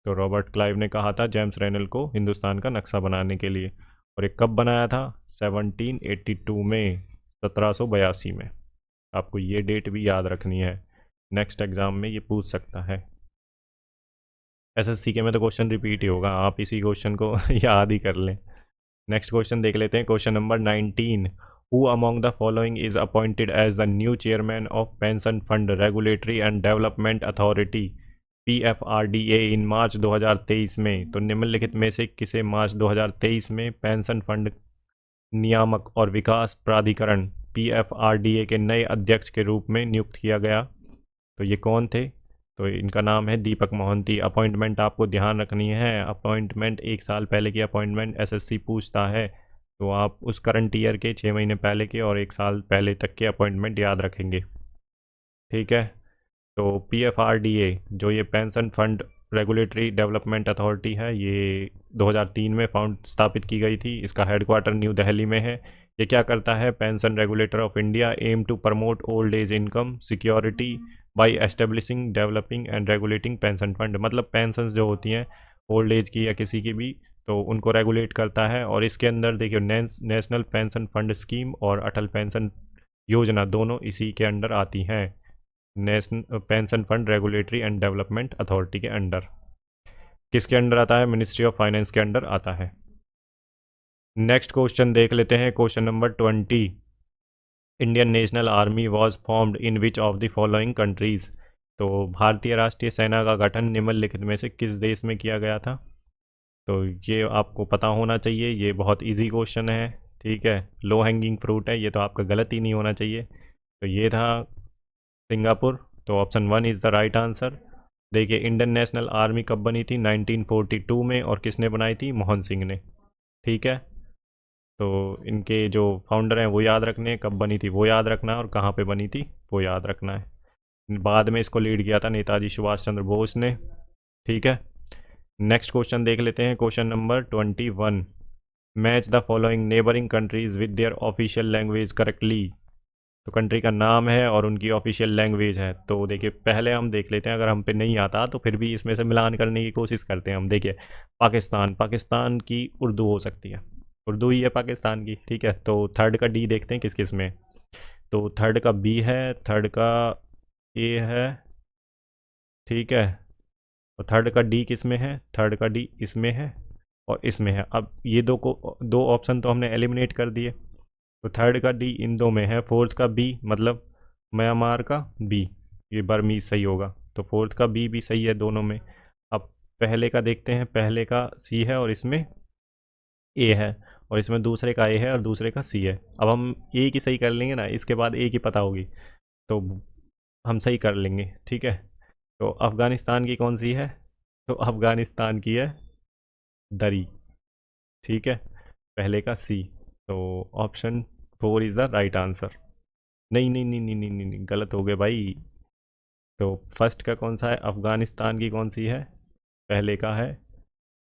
तो रॉबर्ट क्लाइव ने कहा था जेम्स रेनल को हिंदुस्तान का नक्शा बनाने के लिए। और ये कब बनाया था? 1782 में, 1782 में। आपको ये डेट भी याद रखनी है, नेक्स्ट एग्ज़ाम में ये पूछ सकता है। एसएससी के में तो क्वेश्चन रिपीट ही होगा, आप इसी क्वेश्चन को याद ही कर लें। नेक्स्ट क्वेश्चन देख लेते हैं, question number 19। Who among the following is appointed as the new chairman of pension fund regulatory and development authority PFRDA in March 2023 में? तो निम्नलिखित में से किसे मार्च 2023 में पेंशन फंड नियामक और विकास प्राधिकरण PFRDA के नए अध्यक्ष के रूप में नियुक्त किया गया? तो ये कौन थे? तो इनका नाम है दीपक मोहंती। अपॉइंटमेंट आपको ध्यान रखनी है, अपॉइंटमेंट 1 साल पहले की अपॉइंटमेंट एसएससी पूछता है, तो आप उस करंट ईयर के 6 महीने पहले के और 1 साल पहले तक के अपॉइंटमेंट याद रखेंगे। ठीक है, तो PFRDA जो ये pension fund regulatory development authority है, ये 2003 में स्थापित की गई थी। इसका हेडक्वार्टर न्यू दिल्ली में है। ये क्या करता है? Pension regulator of India aim to promote old age income security by establishing developing and regulating pension fund. मतलब पेंशन जो होती हैं ओल्ड एज की या किसी की भी, तो उनको रेगुलेट करता है। और इसके अंदर देखिए नेशनल पेंशन फंड स्कीम और अटल पेंशन योजना दोनों इसी के अंडर आती हैं, national pension fund regulatory and development authority के अंडर। किसके अंडर आता है? मिनिस्ट्री ऑफ फाइनेंस के अंडर आता है। नेक्स्ट क्वेश्चन देख लेते हैं, question number 20। Indian national army was formed in which of the following countries? तो भारतीय राष्ट्रीय सेना का गठन निम्नलिखित में से किस देश में किया गया था? तो ये आपको पता होना चाहिए, ये बहुत इजी क्वेश्चन है। ठीक है, लो हैंगिंग फ्रूट है, ये तो आपका गलत ही नहीं होना चाहिए। तो ये था सिंगापुर। तो option 1 is the right answer. देखिए, इंडियन नेशनल आर्मी कब बनी थी? 1942 में। और किसने बनाई थी? मोहन सिंह ने। ठीक है, तो इनके जो फाउंडर हैं वो याद रखने हैं, कब बनी थी वो याद रखना है, और कहाँ पे बनी थी वो याद रखना है। बाद में इसको लीड किया था नेताजी सुभाष चंद्र बोस ने। ठीक है, नेक्स्ट क्वेश्चन देख लेते हैं, question number 21। Match the following neighbouring countries with their official language correctly. तो कंट्री का नाम है और उनकी ऑफिशियल लैंग्वेज है। तो देखिए, पहले हम देख लेते हैं, अगर हम पे नहीं आता तो फिर भी इसमें से मिलान करने की कोशिश करते हैं हम। देखिए, पाकिस्तान की उर्दू हो सकती है, उर्दू ही है पाकिस्तान की। ठीक है, तो थर्ड का डी देखते हैं किस किस में। तो थर्ड का बी है, थर्ड का ए है। ठीक है, और थर्ड का डी किस में है? थर्ड का डी इसमें है और इसमें है। अब ये दो ऑप्शन तो हमने एलिमिनेट कर दिए, तो थर्ड का डी इन दो में है, फोर्थ का बी मतलब म्यांमार का बी, ये बर्मीज सही होगा। तो फोर्थ का बी भी सही है दोनों में। अब पहले का देखते हैं, पहले का सी है और इसमें ए है, और इसमें दूसरे का ए है और दूसरे का सी है। अब हम ए की सही कर लेंगे ना, इसके बाद ए की पता होगी तो हम सही कर लेंगे। ठीक है, तो अफ़गानिस्तान की कौन सी है? तो अफ़गानिस्तान की है दरी। ठीक है, पहले का सी। तो option 4 is the right answer. नहीं नहीं नहीं नहीं नहीं नहीं नहीं, गलत हो गए भाई। तो फर्स्ट का कौन सा है? अफ़गानिस्तान की कौन सी है? पहले का है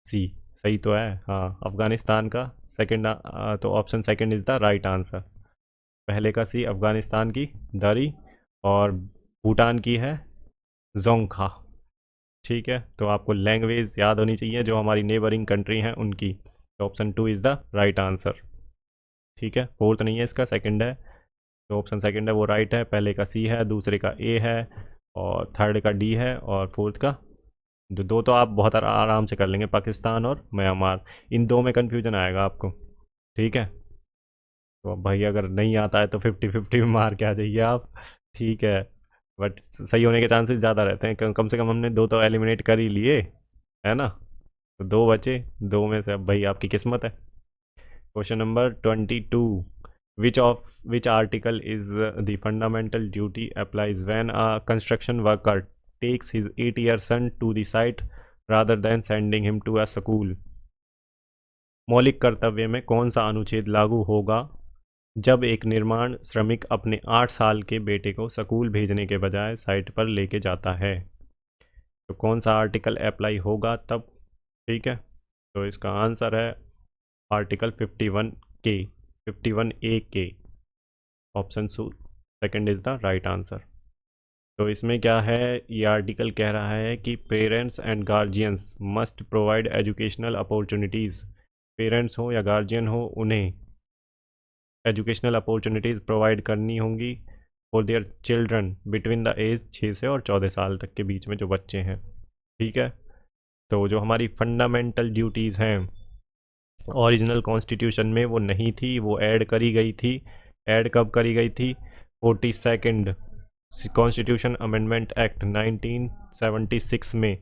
सी। सही तो है, हाँ, अफ़गानिस्तान का सेकंड। तो option second is the right answer. पहले का सी अफ़गानिस्तान की दरी, और भूटान की है जोंगखा। ठीक है, तो आपको लैंग्वेज याद होनी चाहिए जो हमारी नेबरिंग कंट्री हैं उनकी। तो option 2 is the right answer. ठीक है, फोर्थ नहीं है इसका, सेकंड है। तो ऑप्शन सेकंड है वो राइट है। पहले का सी है, दूसरे का ए है, और थर्ड का डी है, और फोर्थ का दो तो आप बहुत आराम से कर लेंगे, पाकिस्तान और म्यांमार। इन दो में कन्फ्यूजन आएगा आपको। ठीक है, तो अब भाई अगर नहीं आता है तो 50-50 में मार के आ जाइए आप। ठीक है, बट सही होने के चांसेस ज़्यादा रहते हैं, कम से कम हमने दो तो एलिमिनेट कर ही लिए, है ना। तो दो बचे, दो में से अब भाई आपकी किस्मत है। Question number 22। Which article is the fundamental duty applies when a construction worker takes his 8 year son to the site rather than sending him to a school? मौलिक कर्तव्य में कौन सा अनुच्छेद लागू होगा जब एक निर्माण श्रमिक अपने 8 साल के बेटे को स्कूल भेजने के बजाय साइट पर लेके जाता है? तो कौन सा आर्टिकल अप्लाई होगा तब? ठीक है, तो इसका आंसर है आर्टिकल 51 के, 51A के। Option second is the right answer. तो इसमें क्या है, ये आर्टिकल कह रहा है कि parents and guardians must provide educational opportunities. Parents हो या गार्जियन हो, उन्हें एजुकेशनल अपॉर्चुनिटीज़ प्रोवाइड करनी होंगी for their children between the age 6 से और 14 साल तक के बीच में जो बच्चे हैं। ठीक है, तो जो हमारी फंडामेंटल ड्यूटीज़ हैं ओरिजिनल कॉन्स्टिट्यूशन में वो नहीं थी, वो ऐड करी गई थी। ऐड कब करी गई थी? 42nd कॉन्स्टिट्यूशन अमेंडमेंट एक्ट 1976 में।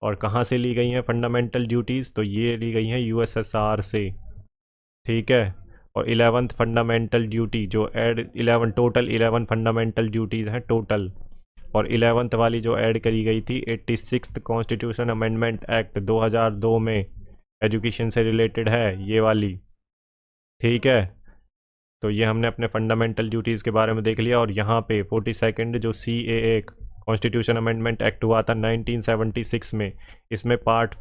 और कहाँ से ली गई हैं फंडामेंटल ड्यूटीज़? तो ये ली गई हैं यूएसएसआर से, ठीक है। और 11th फंडामेंटल ड्यूटी जो ऐड 11 टोटल 11 फंडामेंटल ड्यूटीज़ हैं टोटल, और 11th वाली जो ऐड करी गई थी 86th कॉन्स्टिट्यूशन अमेंडमेंट एक्ट 2002 में, एजुकेशन से रिलेटेड है ये वाली, ठीक है। तो ये हमने अपने फंडामेंटल ड्यूटीज़ के बारे में देख लिया। और यहाँ पे 42nd जो CAA कॉन्स्टिट्यूशन अमेंडमेंट एक्ट हुआ था 1976 में, इसमें पार्ट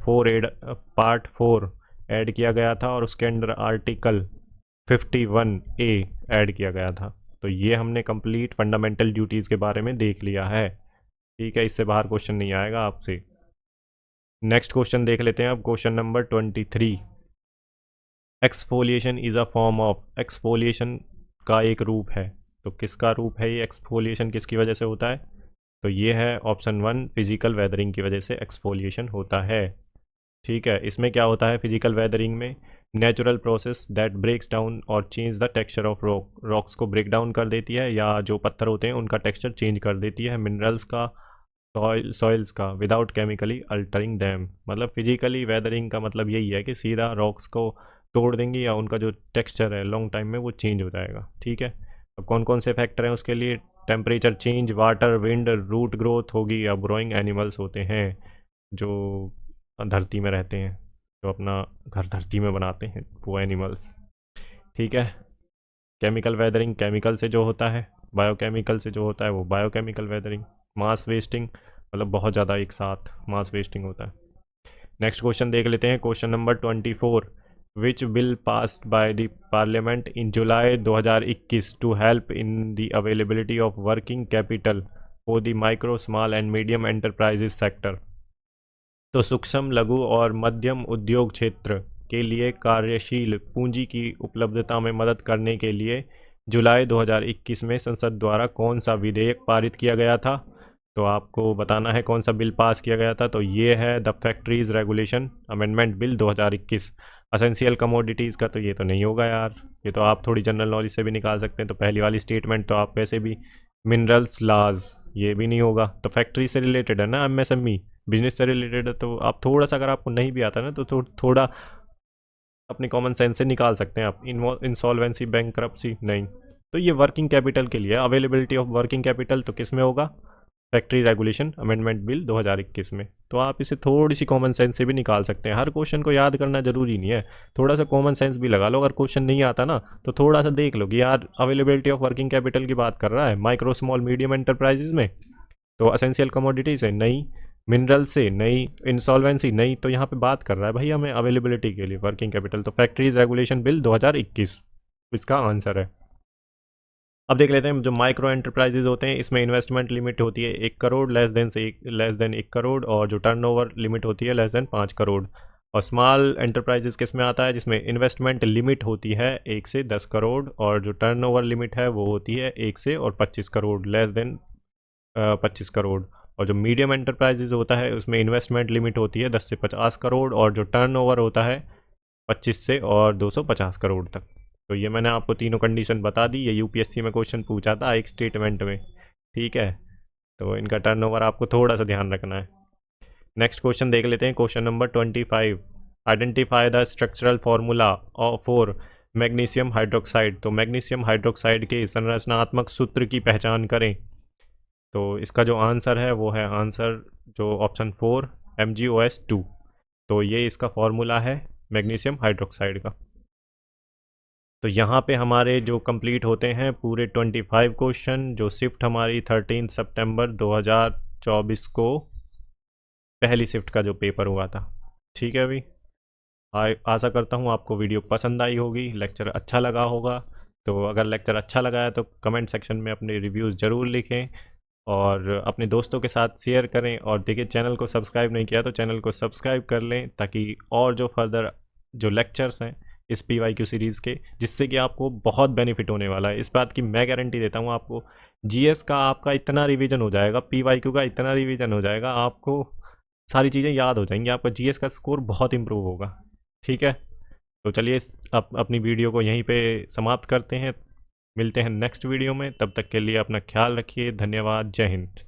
4 ऐड किया गया था और उसके अंडर आर्टिकल 51A ऐड किया गया था। तो ये हमने कंप्लीट फंडामेंटल ड्यूटीज़ के बारे में देख लिया है, ठीक है। इससे बाहर क्वेश्चन नहीं आएगा आपसे। नेक्स्ट क्वेश्चन देख लेते हैं अब, question number 23। Exfoliation is a form of, exfoliation का एक रूप है। तो किसका रूप है ये? एक्सफोलिएशन किसकी वजह से होता है? तो ये है ऑप्शन 1, फिजिकल वेदरिंग की वजह से एक्सफोलिएशन होता है, ठीक है। इसमें क्या होता है फिजिकल वेदरिंग में? Natural process that breaks down और change the texture of rocks को ब्रेक डाउन कर देती है, या जो पत्थर होते हैं उनका टेक्सचर चेंज कर देती है, मिनरल्स का, सॉइल्स का, विदाउट केमिकली अल्टरिंग दैम। मतलब फिजिकली वेदरिंग का मतलब यही है कि सीधा रॉक्स को तोड़ देंगे या उनका जो टेक्सचर है लॉन्ग टाइम में वो चेंज हो जाएगा, ठीक है। अब कौन कौन से फैक्टर हैं उसके लिए? Temperature change, water, wind, root growth होगी, या ग्रोइंग एनिमल्स होते हैं जो धरती में रहते हैं, जो अपना घर धरती में बनाते हैं, वो एनिमल्स, ठीक है। केमिकल वेदरिंग केमिकल से जो होता है, बायोकेमिकल से जो होता है वो बायोकेमिकल वेदरिंग। मास वेस्टिंग मतलब बहुत ज़्यादा एक साथ मास वेस्टिंग होता है। नेक्स्ट क्वेश्चन देख लेते हैं, question number 24। Which bill passed by the parliament in July 2021 to help in the availability of working capital for the micro, small and medium enterprises sector. तो सूक्ष्म, लघु और मध्यम उद्योग क्षेत्र के लिए कार्यशील पूंजी की उपलब्धता में मदद करने के लिए जुलाई 2021 में संसद द्वारा कौन सा विधेयक पारित किया गया था? तो आपको बताना है कौन सा बिल पास किया गया था। तो ये है the factories regulation amendment bill 2021। Essential commodities का तो ये तो नहीं होगा यार, ये तो आप थोड़ी जनरल नॉलेज से भी निकाल सकते हैं। तो पहली वाली स्टेटमेंट तो आप वैसे भी, मिनरल्स लाज, ये भी नहीं होगा। तो फैक्ट्री से रिलेटेड है ना, MSME, बिजनेस से रिलेटेड है। तो आप थोड़ा सा, अगर आपको नहीं भी आता ना, तो थोड़ा अपने कॉमन सेंस से निकाल सकते हैं आप। इंसॉल्वेंसी, बैंकरप्सी नहीं। तो ये वर्किंग कैपिटल के लिए, अवेलेबिलिटी ऑफ वर्किंग कैपिटल तो किस में होगा? फैक्ट्री रेगुलेशन अमेंडमेंट बिल 2021 में। तो आप इसे थोड़ी सी कॉमन सेंस से भी निकाल सकते हैं। हर क्वेश्चन को याद करना जरूरी नहीं है, थोड़ा सा कॉमन सेंस भी लगा लो। अगर क्वेश्चन नहीं आता ना तो थोड़ा सा देख लो कि यार अवेलेबिलिटी ऑफ वर्किंग कैपिटल की बात कर रहा है, माइक्रो, स्मॉल, मीडियम एंटरप्राइजेज में। तो असेंशियल कमोडिटी से नहीं, मिनरल से नहीं, इंसॉल्वेंसी नहीं, तो यहाँ पे बात कर रहा है भाई हमें अवेलेबिलिटी के लिए वर्किंग कैपिटल। तो फैक्ट्रीज रेगुलेशन बिल 2021 इसका आंसर है। अब देख लेते हैं जो माइक्रो एंटरप्राइजेज होते हैं, इसमें इन्वेस्टमेंट लिमिट होती है 1 करोड़, लेस देन 1 करोड़, और जो टर्नओवर लिमिट होती है लेस देन 5 करोड़। और स्मॉल एंटरप्राइजेज किस में आता है? जिसमें इन्वेस्टमेंट लिमिट होती है 1 से 10 करोड़, और जो टर्नओवर लिमिट है वो होती है 1 से और 25 करोड़, लेस देन 25 करोड़। और जो मीडियम एंटरप्राइजेज होता है उसमें इन्वेस्टमेंट लिमिट होती है 10 से 50 करोड़, और जो टर्नओवर होता है 25 से और 250 करोड़ तक। तो ये मैंने आपको तीनों कंडीशन बता दी। ये यूपीएससी में क्वेश्चन पूछा था एक स्टेटमेंट में, ठीक है। तो इनका टर्नओवर आपको थोड़ा सा ध्यान रखना है। नेक्स्ट क्वेश्चन देख लेते हैं, question number 25। Identify the structural formula for magnesium hydroxide. तो मैग्नीशियम हाइड्रोक्साइड के संरचनात्मक सूत्र की पहचान करें। तो इसका जो आंसर है वो है आंसर जो ऑप्शन 4, MgOH2। तो ये इसका फॉर्मूला है मैग्नीशियम हाइड्रोक्साइड का। तो यहाँ पे हमारे जो कंप्लीट होते हैं पूरे 25 क्वेश्चन, जो शिफ्ट हमारी 13 सितंबर 2024 को पहली शिफ्ट का जो पेपर हुआ था, ठीक है। अभी आशा करता हूँ आपको वीडियो पसंद आई होगी, लेक्चर अच्छा लगा होगा। तो अगर लेक्चर अच्छा लगा है तो कमेंट सेक्शन में अपने रिव्यूज़ ज़रूर लिखें और अपने दोस्तों के साथ शेयर करें। और देखिए, चैनल को सब्सक्राइब नहीं किया तो चैनल को सब्सक्राइब कर लें, ताकि और जो फर्दर जो लेक्चर्स हैं इस PYQ सीरीज़ के, जिससे कि आपको बहुत बेनिफिट होने वाला है। इस बात की मैं गारंटी देता हूँ आपको। GS का आपका इतना रिवीजन हो जाएगा, PYQ का इतना रिवीजन हो जाएगा आपको, सारी चीज़ें याद हो जाएंगी, आपका जीएस का स्कोर बहुत इंप्रूव होगा। ठीक है, तो चलिए अपनी वीडियो को यहीं पे समाप्त करते हैं। मिलते हैं नेक्स्ट वीडियो में, तब तक के लिए अपना ख्याल रखिए। धन्यवाद। जय हिंद।